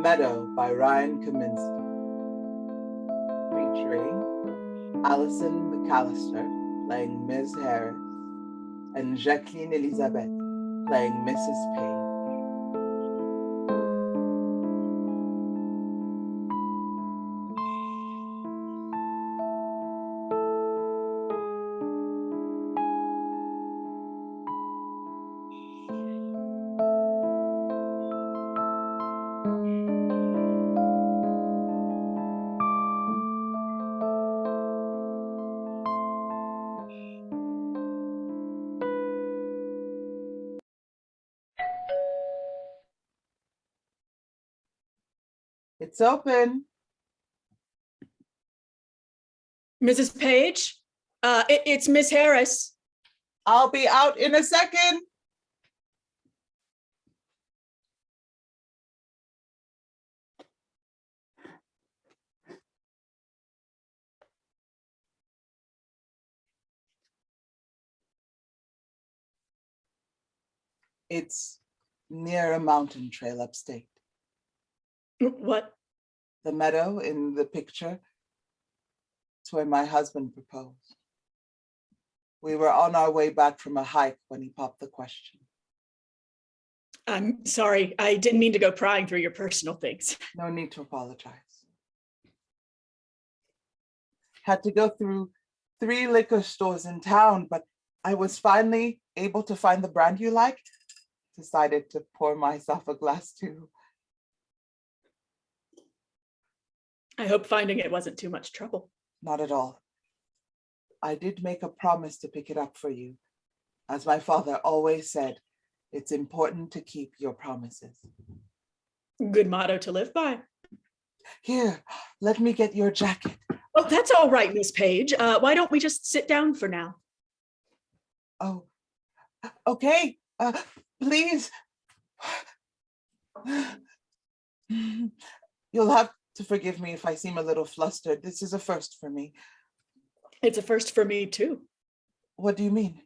MEADOW by Ryan Kaminski, featuring Allison McAllister playing Ms. Harris and Jacqueline Elizabeth playing Mrs. Page. It's open. Mrs. Page, it's Miss Harris. I'll be out in a second. It's near a mountain trail upstate. What? The meadow in the picture. It's where my husband proposed. We were on our way back from a hike when he popped the question. I'm sorry, I didn't mean to go prying through your personal things. No need to apologize. Had to go through 3 liquor stores in town, but I was finally able to find the brand you like. Decided to pour myself a glass too. I hope finding it wasn't too much trouble. Not at all. I did make a promise to pick it up for you. As my father always said, it's important to keep your promises. Good motto to live by. Here, let me get your jacket. Oh, that's all right, Miss Page. Why don't we just sit down for now? Oh, okay. Please. You'll have to forgive me if I seem a little flustered. This is a first for me. It's a first for me too. What do you mean?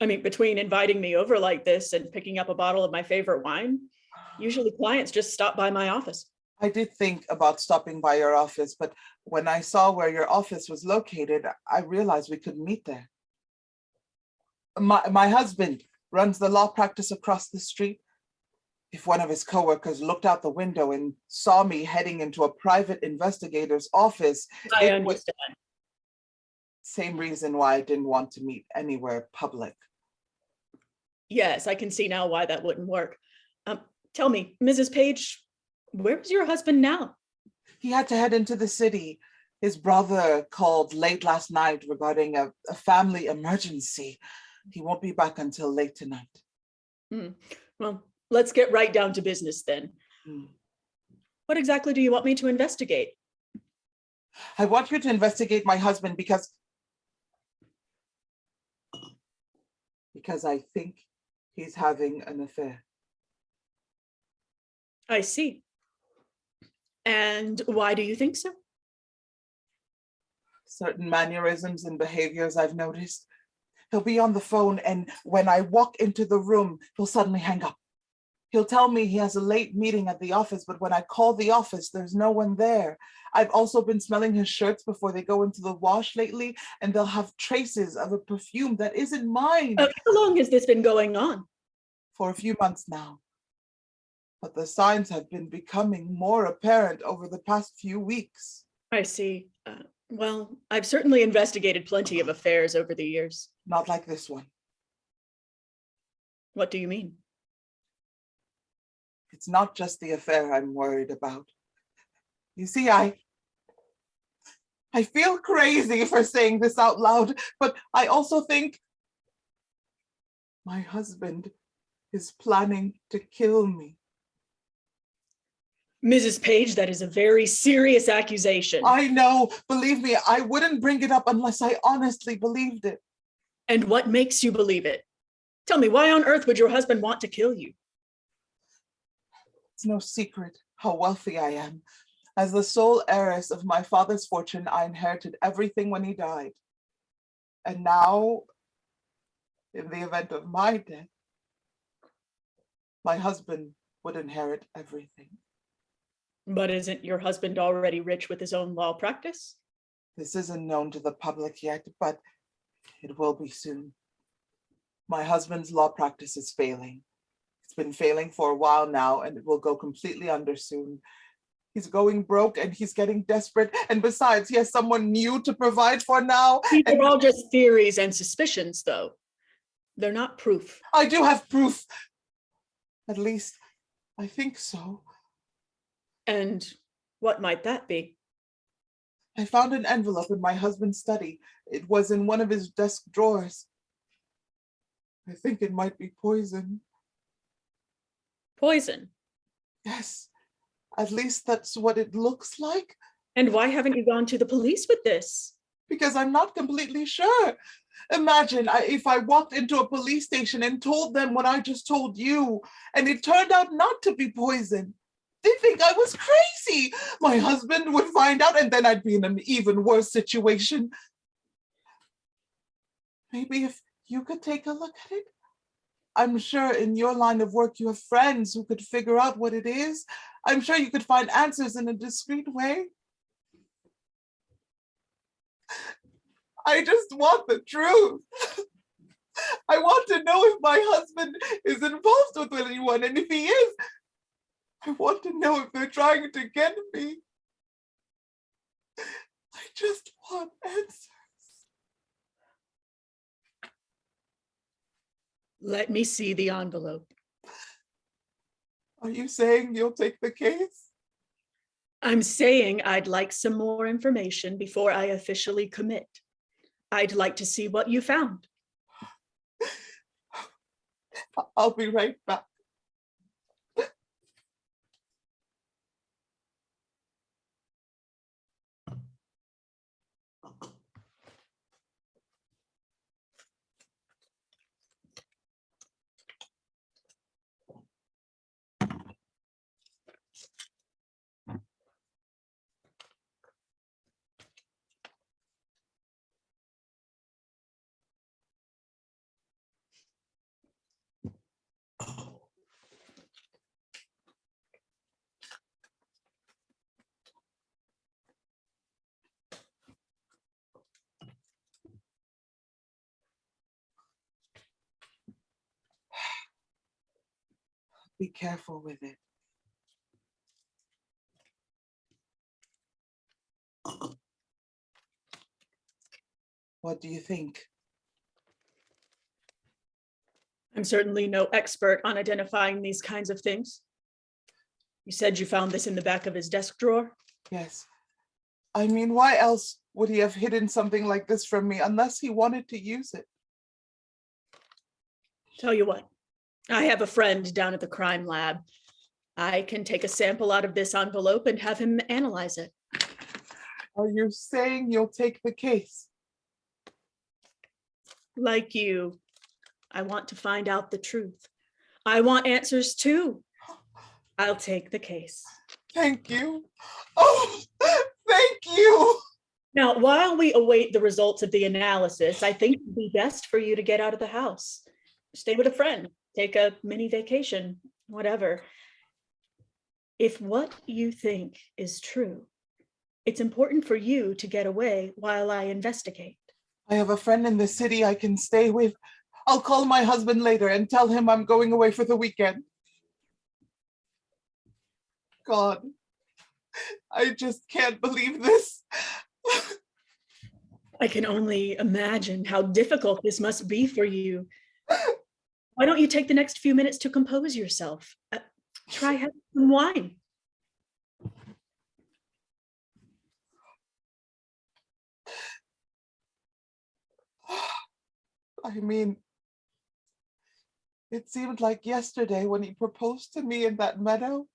I mean, between inviting me over like this and picking up a bottle of my favorite wine, usually clients just stop by my office. I did think about stopping by your office, but when I saw where your office was located, I realized we couldn't meet there. My husband runs the law practice across the street. If one of his coworkers looked out the window and saw me heading into a private investigator's office, I understand. Same reason why I didn't want to meet anywhere public. Yes, I can see now why that wouldn't work. Tell me, Mrs. Page, where's your husband now? He had to head into the city. His brother called late last night regarding a family emergency. He won't be back until late tonight. Well, let's get right down to business then. What exactly do you want me to investigate? I want you to investigate my husband because I think he's having an affair. I see. And why do you think so? Certain mannerisms and behaviors I've noticed. He'll be on the phone, and when I walk into the room, he'll suddenly hang up. He'll tell me he has a late meeting at the office, but when I call the office, there's no one there. I've also been smelling his shirts before they go into the wash lately, and they'll have traces of a perfume that isn't mine. How long has this been going on? For a few months now. But the signs have been becoming more apparent over the past few weeks. I see. Well, I've certainly investigated plenty of affairs over the years. Not like this one. What do you mean? It's not just the affair I'm worried about. You see, I feel crazy for saying this out loud, but I also think my husband is planning to kill me. Mrs. Page, that is a very serious accusation. I know, believe me, I wouldn't bring it up unless I honestly believed it. And what makes you believe it? Tell me, why on earth would your husband want to kill you? It's no secret how wealthy I am. As the sole heiress of my father's fortune, I inherited everything when he died. And now, in the event of my death, my husband would inherit everything. But isn't your husband already rich with his own law practice? This isn't known to the public yet, but it will be soon. My husband's law practice is failing. It's been failing for a while now, and it will go completely under soon. He's going broke and he's getting desperate. And besides, he has someone new to provide for now. These And are all just theories and suspicions, though. They're not proof. I do have proof. At least, I think so. And what might that be? I found an envelope in my husband's study. It was in one of his desk drawers. I think it might be poison. Poison. Yes, at least that's what it looks like. And why haven't you gone to the police with this? Because I'm not completely sure. Imagine if I walked into a police station and told them what I just told you, and it turned out not to be poison. They'd think I was crazy. My husband would find out, and then I'd be in an even worse situation. Maybe if you could take a look at it. I'm sure in your line of work, you have friends who could figure out what it is. I'm sure you could find answers in a discreet way. I just want the truth. I want to know if my husband is involved with anyone, and if he is, I want to know if they're trying to get me. I just want answers. Let me see the envelope. Are you saying you'll take the case? I'm saying I'd like some more information before I officially commit. I'd like to see what you found. I'll be right back. Be careful with it. What do you think? I'm certainly no expert on identifying these kinds of things. You said you found this in the back of his desk drawer? Yes. I mean, why else would he have hidden something like this from me unless he wanted to use it? Tell you what, I have a friend down at the crime lab. I can take a sample out of this envelope and have him analyze it. Are you saying you'll take the case? Like you, I want to find out the truth. I want answers too. I'll take the case. Thank you. Oh, thank you. Now, while we await the results of the analysis, I think it'd be best for you to get out of the house. Stay with a friend, take a mini vacation, whatever. If what you think is true, it's important for you to get away while I investigate. I have a friend in the city I can stay with. I'll call my husband later and tell him I'm going away for the weekend. God, I just can't believe this. I can only imagine how difficult this must be for you. Why don't you take the next few minutes to compose yourself? Try having some wine. I mean, it seemed like yesterday when he proposed to me in that meadow.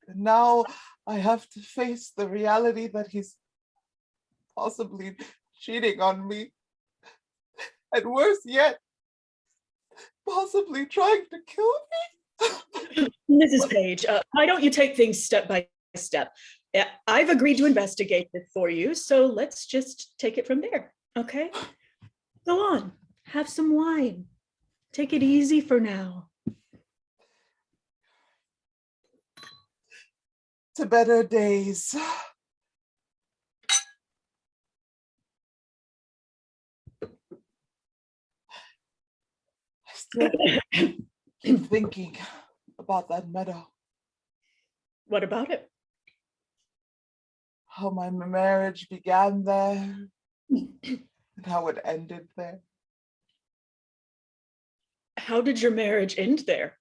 And now I have to face the reality that he's possibly cheating on me. And worse yet, possibly trying to kill me. Mrs. Page, why don't you take things step by step? I've agreed to investigate this for you, so let's just take it from there, okay? Go on, have some wine. Take it easy for now. to better days. I still keep thinking about that meadow. What about it? How my marriage began there and how it ended there. How did your marriage end there?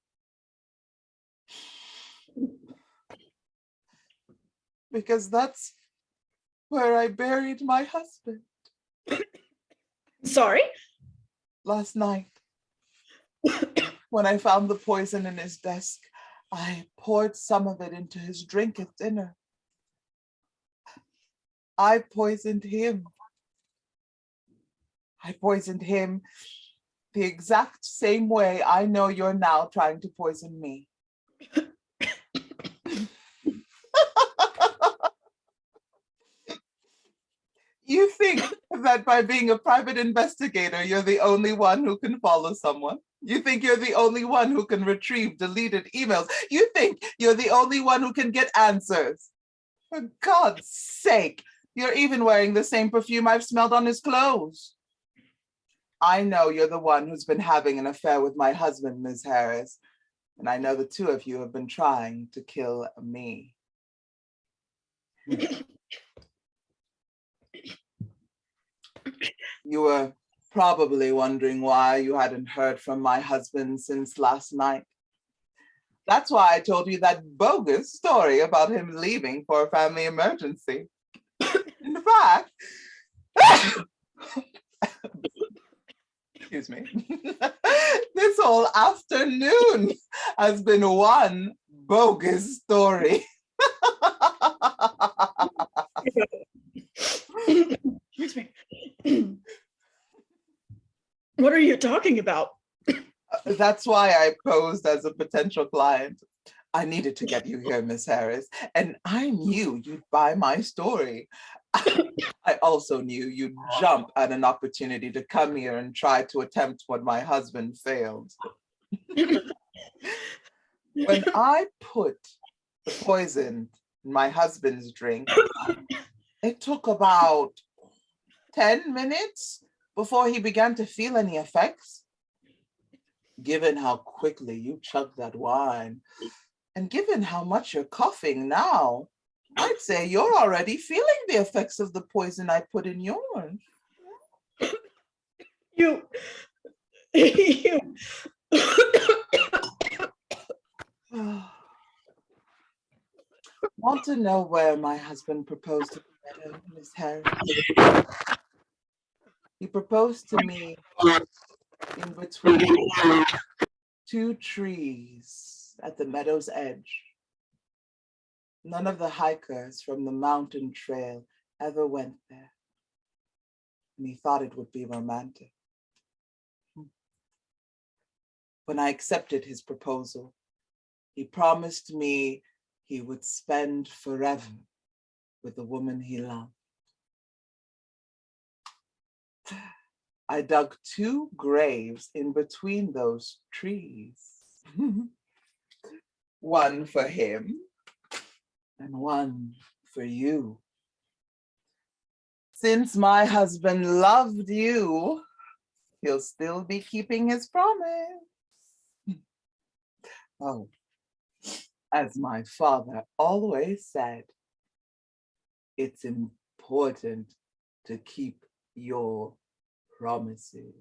Because that's where I buried my husband Sorry? last night. When I found the poison in his desk, I poured some of it into his drink at dinner. I poisoned him. I poisoned him the exact same way I know you're now trying to poison me. You think that by being a private investigator, you're the only one who can follow someone? You think you're the only one who can retrieve deleted emails? You think you're the only one who can get answers? For God's sake, you're even wearing the same perfume I've smelled on his clothes. I know you're the one who's been having an affair with my husband, Ms. Harris, and I know the two of you have been trying to kill me. You were probably wondering why you hadn't heard from my husband since last night. That's why I told you that bogus story about him leaving for a family emergency. In fact, excuse me, this whole afternoon has been one bogus story. Excuse me. What are you talking about? That's why I posed as a potential client. I needed to get you here, Miss Harris, and I knew you'd buy my story. I also knew you'd jump at an opportunity to come here and try to attempt what my husband failed. When I put the poison in my husband's drink, it took about 10 minutes before he began to feel any effects. Given how quickly you chugged that wine, and given how much you're coughing now, I'd say you're already feeling the effects of the poison I put in yours. You Want to know where my husband proposed to me, Miss Harris? He proposed to me in between two trees at the meadow's edge. None of the hikers from the mountain trail ever went there, and he thought it would be romantic. When I accepted his proposal, he promised me he would spend forever with the woman he loved. I dug 2 graves in between those trees. One for him and one for you. Since my husband loved you, he'll still be keeping his promise. Oh, as my father always said, it's important to keep your promises.